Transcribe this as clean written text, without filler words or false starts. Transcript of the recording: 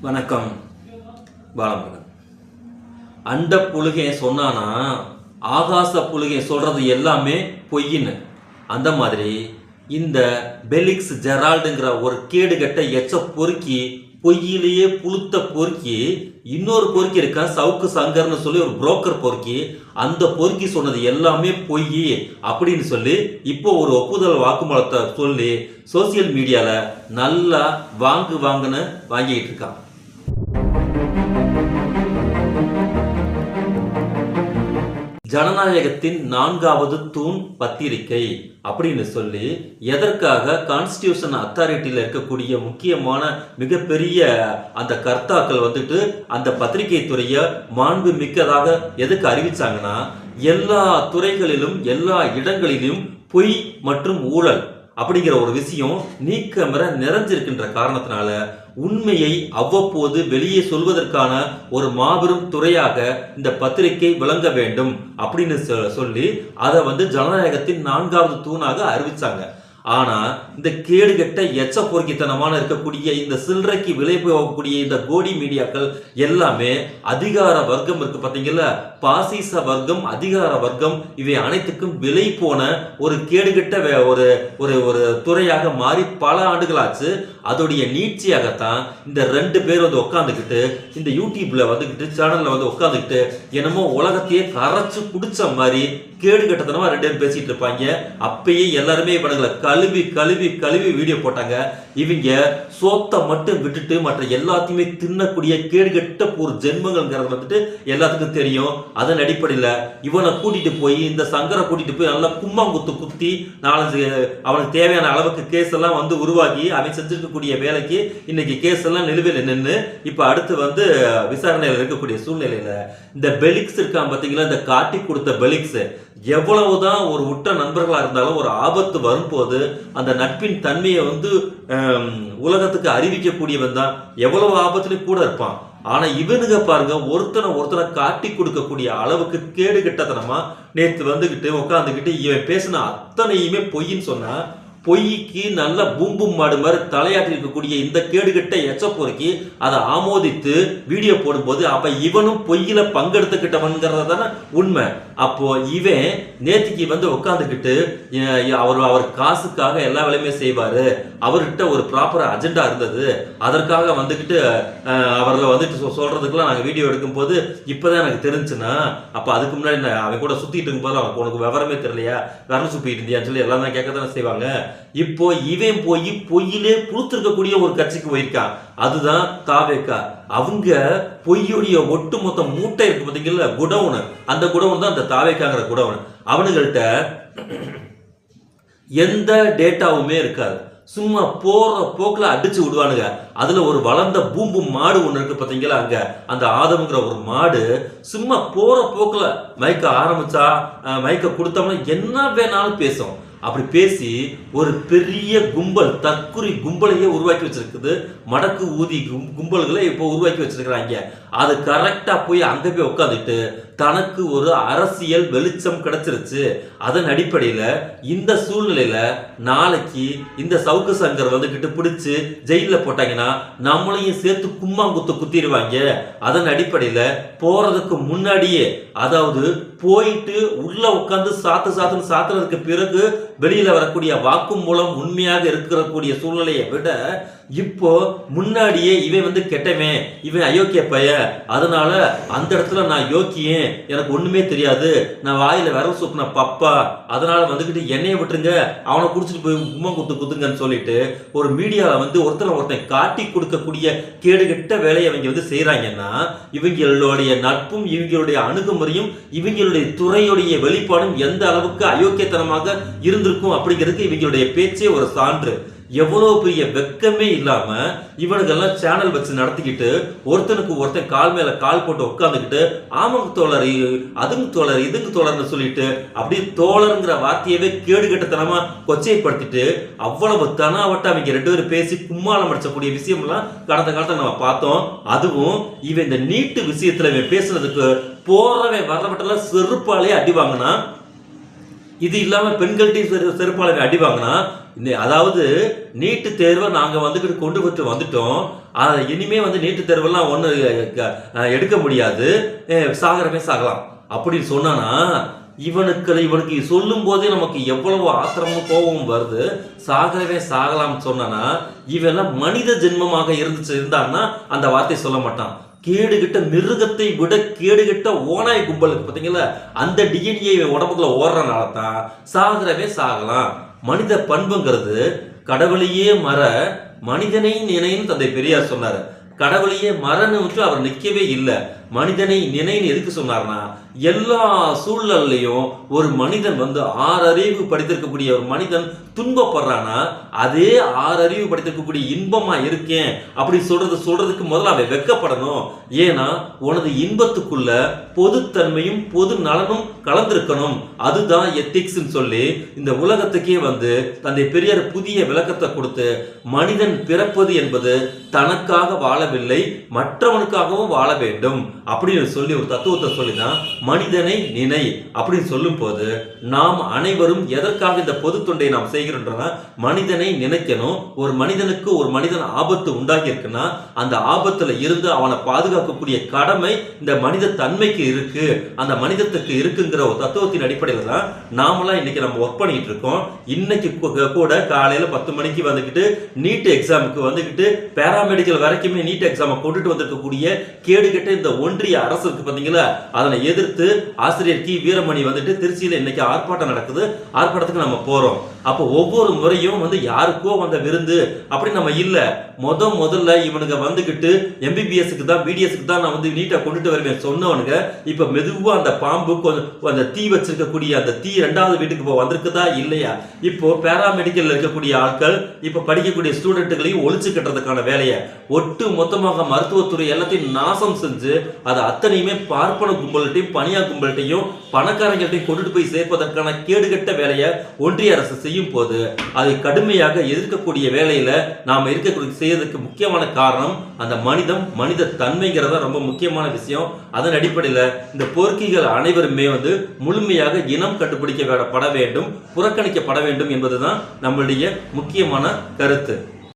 வணக்கம். பாலமுருகன். அண்ட புழுகை சொன்னானா ஆகாச புழுகை சொல்றது எல்லாமே பொய்ன்னு. அந்த மாதிரி இந்த பெலிக்ஸ் ஜெரால்டுங்கிற ஒரு கேடுகட்ட எச்ச பொறுக்கி பொய்யிலேயே புளுத்த பொறுக்கி இன்னொரு பொறுக்கி இருக்கா சவுக்கு சங்கர்னு சொல்லி ஒரு புரோக்கர் பொறுக்கி அந்த பொறுக்கி சொன்னது எல்லாமே பொய் அப்படின்னு சொல்லி இப்போ ஒரு ஒப்புதல் வாக்குமூலத்தை சொல்லி சோசியல் மீடியால நல்லா வாங்குன்னு வாங்கிட்டு இருக்கான். ஜனநாயகத்தின் 4வது தூண் பத்திரிகை அப்படின்னு சொல்லி எதற்காக கான்ஸ்டிடியூஷன் அத்தாரிட்டியில் இருக்கக்கூடிய முக்கியமான மிகப்பெரிய அந்த கர்த்தாக்கள் அந்த பத்திரிகை துறையை மாண்பு மிக்கதாக எதுக்கு அறிவிச்சாங்கன்னா, எல்லா துறைகளிலும் எல்லா இடங்களிலும் பொய் மற்றும் ஊழல் அப்படிங்கிற ஒரு விஷயம் நீக்கமர நிறைஞ்சிருக்கின்ற காரணத்தினால உண்மையை அவ்வப்போது வெளியே சொல்வதற்கான ஒரு மாபெரும் துறையாக இந்த பத்திரிகை விளங்க வேண்டும் அப்படின்னு சொல்லி அதை ஜனநாயகத்தின் 4வது தூணாக அறிவிச்சாங்க. ஆனா இந்த கேடுகட்ட எச்ச பொறுக்கித்தனமான இருக்கக்கூடிய இந்த சில்லறைக்கு விலை போகக்கூடிய இந்த கோடி மீடியாக்கள் எல்லாமே அதிகார வர்க்கம் இருக்கு பாத்தீங்களா, பாசிச வர்க்கம், அதிகார வர்க்கம், இவை அனைத்துக்கும் விலை போன ஒரு கேடுகட்ட ஒரு ஒரு ஒரு துறையாக மாறி பல ஆண்டுகளாச்சு. அதோடைய நீட்சியாகத்தான் இந்த 2 பேர் உட்காந்துக்கிட்டு இந்த யூடியூப்ல சேனல்ல உட்காந்துக்கிட்டு என்னமோ உலகத்தையே கரைச்சு குடிச்ச மாதிரி கேடு கட்டத்தனமா 2 பேரும் பேசிட்டு இருப்பாங்க. அப்பயே எல்லாருமே இவனுங்களை கழுவி கழுவி கழுவி வீடியோ போட்டாங்க. இவங்க சோத்தை மட்டும் விட்டுட்டு மற்ற எல்லாத்தையுமே தின்னக்கூடிய கேடுகட்ட ஒரு ஜென்மங்கள்ங்கிறது எல்லாத்துக்கும் தெரியும். அதன் அடிப்படையில் இவனை கூட்டிட்டு போய் இந்த சங்கரை கூட்டிட்டு போய் நல்லா கும்மாங்குத்து குத்தி நாலஞ்சு அவனுக்கு தேவையான அளவுக்கு கேஸ் எல்லாம் உருவாக்கி அவன் செஞ்சிருக்கக்கூடிய வேலைக்கு இன்னைக்கு கேஸ் எல்லாம் நிலுவையில் நின்று இப்ப அடுத்து விசாரணையில் இருக்கக்கூடிய சூழ்நிலையில இந்த பெலிக்ஸ் இருக்கான் பாத்தீங்களா, இந்த காட்டி கொடுத்த பெலிக்ஸ் எவ்வளவுதான் ஒரு உற்ற நண்பர்களா இருந்தாலும் ஒரு ஆபத்து வரும்போது அந்த நட்பின் தன்மையை உலகத்துக்கு அறிவிக்கக்கூடியவன் தான் எவ்வளவு ஆபத்துலயும் கூட இருப்பான். ஆனா இவனுங்க பாருங்க ஒருத்தனை காட்டி கொடுக்கக்கூடிய அளவுக்கு கேடு கெட்டத்தனமா நேத்து உட்காந்துக்கிட்டு இவன் பேசின அத்தனையுமே பொய்ன்னு சொன்னா பொய்க்கு நல்ல பூம்பும் மாடு மாதிரி தலையாட்டி இருக்கக்கூடிய இந்த கேடுகட்ட எச்ச பொறுக்கி அதை ஆமோதித்து வீடியோ போடும்போது அப்ப இவனும் பொய்யில பங்கெடுத்துக்கிட்டவன்கிறது தானே உண்மை. அப்போ இவன் நேத்திக்கு உட்காந்துக்கிட்டு அவர் காசுக்காக எல்லா வேலையுமே செய்வாரு, அவர்கிட்ட ஒரு ப்ராப்பர் அஜெண்டா இருந்தது, அதற்காக அவர்களை சொல்றதுக்கெல்லாம் நாங்கள் வீடியோ எடுக்கும் போது இப்பதான் எனக்கு தெரிஞ்சுன்னா அப்ப அதுக்கு முன்னாடி அவன் கூட சுத்திட்டு இருக்கும் போது அவனுக்கு உனக்கு விவரமே தெரியலையா, விரல் சுப்பிட்டு இருந்தியான்னு சொல்லி எல்லாம் தான் கேட்கத்தானே செய்வாங்க. இப்போ இவன் போய் பொய்யிலே புளுத்திருக்கக்கூடிய ஒரு கட்சிக்கு போயிருக்கான், அதுதான் தாவேக்கா. அவங்க பொய்யுடைய ஒட்டுமொத்த மூட்டை இருக்கு பாத்தீங்களா குடவுன், அந்த குடவுன் தான் அந்த தாவேக்காங்கிற குடவுன். அவனுங்கள்ட்ட எந்த டேட்டாவுமே இருக்காது, சும்மா போற போக்குல அடிச்சு விடுவானுங்க. அதுல ஒரு வளர்ந்த பூம்பு மாடு ஒண்ணு இருக்கு பாத்தீங்களா, அங்க அந்த ஆதம்ங்கிற ஒரு மாடு சும்மா போற போக்குல மைக்க ஆரம்பிச்சா மைக்க கொடுத்தோம்னா என்ன வேணாலும் பேசும். அப்படி பேசி ஒரு பெரிய கும்பல் தற்குறி கும்பலையே உருவாக்கி வச்சிருக்குது, மடக்கு ஊதி கும்பல்களை இப்போ உருவாக்கி வச்சிருக்கிறாங்க. அது கரெக்டா போய் அங்க போய் உட்காந்துட்டு தனக்கு ஒரு அரசியல் வெளிச்சம் கிடைச்சிருச்சு. அதன் அடிப்படையில இந்த சூழ்நிலையில நாளைக்கு இந்த சவுக்கு சங்கர் பிடிச்சு ஜெயில போட்டாங்கன்னா நம்மளையும் சேர்த்து கும்மாங்குத்து குத்திடுவாங்க. அதன் அடிப்படையில போறதுக்கு முன்னாடியே, அதாவது போயிட்டு உள்ள உட்காந்து சாத்துன்னு சாத்துறதுக்கு பிறகு வெளியில வரக்கூடிய வாக்குமூலம் உண்மையாக இருக்கக்கூடிய சூழ்நிலையை விட இப்போ முன்னாடியே இவன் கெட்டவன், இவன் அயோக்கிய பைய, அதனால அந்த இடத்துல நான் யோக்கியன், எனக்கு ஒண்ணுமே தெரியாது, நான் வாயில விரல் சூப்பின பப்பா, அதனால என்னைய விட்டுருங்க, அவனை குடிச்சிட்டு போய் உம்மா குத்துங்கன்னு சொல்லிட்டு ஒரு மீடியால ஒருத்தன் காட்டி கொடுக்கக்கூடிய கேடுகட்ட வேலையை அவங்க செய்யறாங்கன்னா இவங்களுடைய நட்பும் இவங்களுடைய அணுகுமுறையும் இவங்களுடைய துறையுடைய வெளிப்பாடும் எந்த அளவுக்கு அயோக்கியத்தனமாக இருந்திருக்கும் அப்படிங்கிறதுக்கு இவங்களுடைய பேச்சே ஒரு சான்று. எவ்வளவு பெரிய வெக்கமே இல்லாம இவனுக்கெல்லாம் சேனல் வச்சு நடத்திக்கிட்டு ஒருத்தனுக்கு ஒருத்தன் கால் மேல கால் போட்டு உட்காந்துக்கிட்டு ஆமங்க தோழர், அதுங்க தோழர், இதுங்க தோழர்னு சொல்லிட்டு அப்படியே தோழருங்கிற வார்த்தையவே கேடுகட்டத்தனமா கொச்சைப்படுத்திட்டு அவ்வளவு தனாவட்ட அவங்க 2 பேரும் பேசி கும்மாளம் அடிச்சக்கூடிய விஷயம் எல்லாம் கடந்த காலத்துல நம்ம பார்த்தோம். அதுவும் இவன் இந்த நீட்டு விஷயத்துல இவன் பேசுனதுக்கு போறவன் வரப்பட்டெல்லாம் செருப்பாலே அடி வாங்கினா இது இல்லாம பெண்கள்கிட்டையும் செருப்பாளர் அடி வாங்கினா, அதாவது நீட்டு தேர்வை நாங்க கொண்டு வந்துட்டோம். இனிமே நீட்டு தேர்வெல்லாம் ஒண்ணு எடுக்க முடியாது, சாகரமே சாகலாம் அப்படின்னு சொன்னானா, இவனுக்கு சொல்லும் போதே நமக்கு எவ்வளவு ஆத்திரமும் கோபமும் வருது. சாகரவே சாகலாம் சொன்னானா, இவெல்லாம் மனித ஜென்மமாக இருந்தான்னா அந்த வார்த்தையை சொல்ல மாட்டான். கேடுகிட்ட மிருகத்தை விட கேடுகிட்ட ஓனாய் கும்பலுக்கு பார்த்தீங்களா, அந்த டிஎன்ஏ உடம்புக்குள்ள ஓடுறனால தான் சாகரவே சாகலாம். மனித பண்புங்கிறது கடவுளையே மற மனிதனை நினைன்னு தந்தை பெரியார் சொன்னாரு. கடவுளையே மறன்னு அவர் நிற்கவே இல்லை. மனிதனை நினைன்னு எதுக்கு சொன்னார்னா, எல்லா சூழல்லையும் ஒரு மனிதன் 6 அறிவு படித்திருக்கக்கூடிய ஒரு மனிதன் துன்பப்படுறானா, அதே 6 அறிவு படித்திருக்கக்கூடிய இன்பமா இருக்கேன் அப்படி சொல்றதுக்கு முதல்ல அவன் வெக்கப்படணும். ஏன்னா உனது இன்பத்துக்குள்ள பொதுத்தன்மையும் பொது நலனும் கலந்திருக்கணும். அதுதான் எத்திக்ஸ் சொல்லி இந்த உலகத்துக்கே தந்தை பெரியார் புதிய விளக்கத்தை கொடுத்து, மனிதன் பிறப்பது என்பது தனக்காக வாழவில்லை, மற்றவனுக்காகவும் வாழ வேண்டும் அப்படின்னு சொல்லி ஒரு தத்துவத்தை சொல்லிதான் மனிதனை நினை அப்படின்னு சொல்லும் போது, நாம் அனைவரும் எதற்காக இந்த பொது தொண்டை நாம் செய்கிறோம்னா, மனிதனை நினைக்கணும். ஒரு மனிதனுக்கு ஒரு மனிதன் ஆபத்து உண்டாகி இருக்குன்னா, அந்த ஆபத்துல இருந்து அவனை பாதுகாக்கக்கூடிய கடமை இந்த மனித தன்மைக்கு இருக்கு, அந்த மனிதத்துக்கு இருக்குங்கிற ஒரு தத்துவத்தின் அடிப்படையில் தான் நாமெல்லாம் இன்னைக்கு நம்ம ஒர்க் பண்ணிட்டு இருக்கோம். இன்னைக்கு கூட காலையில 10 மணிக்கு நீட் எக்ஸாமுக்கு பேராமெடிக்கல் வரைக்குமே நீட் எக்ஸாமை கொண்டுட்டு வந்திருக்கக்கூடிய கேடுகட்ட இந்த ஒன்றிய அரசு இருக்கு பாத்தீங்களா, அதனை எதிர்த்து ஆசிரியர் கி வீரமணி திருச்சியில இன்னைக்கு ஆர்ப்பாட்டம் நடக்குது. ஆர்ப்பாட்டத்துக்கு நம்ம போறோம். அப்போ ஒவ்வொரு முறையும் யாருக்கோ விருந்து அப்படி நம்ம இல்ல, முதல்ல இவனுங்க எம்பிபிஎஸ்க்கு தான் பிடிஎஸ்க்கு தான் நான் நீட்டா கொண்டுட்டு வருவேன் சொன்னவனுங்க இப்ப மெதுவா அந்த பாம்பு அந்த தீ வச்சிருக்கக்கூடிய அந்த தீ 2வது வீட்டுக்கு வந்திருக்குதா இல்லையா? இப்போ பேராமெடிக்கல் இருக்கக்கூடிய ஆட்கள் இப்ப படிக்கக்கூடிய ஸ்டூடெண்ட்டுகளையும் ஒழிச்சு கட்டுறதுக்கான வேலையை ஒட்டு மொத்தமாக மருத்துவத்துறை எல்லாத்தையும் நாசம் செஞ்சு அதை அத்தனையுமே பார்ப்பன கும்பல்கிட்டையும் பணியா கும்பல்கிட்டையும் பணக்காரங்கள்ட்டையும் கொண்டுட்டு போய் சேர்ப்பதற்கான கேடுகட்ட வேலையை ஒன்றிய அரசு செய்யும் போது அதை கடுமையாக எதிர்க்கக்கூடிய வேலையில நாம செய்யறதுக்கு முக்கியமான காரணம் அந்த மனித தன்மைங்கிறத ரொம்ப முக்கியமான விஷயம். அதன் அடிப்படையில் இந்த போர்க்கிகள் அனைவருமே முழுமையாக இனம் கண்டுபிடிக்கப்பட வேண்டும், புறக்கணிக்கப்பட வேண்டும் என்பதுதான் நம்மளுடைய முக்கியமான கருத்து.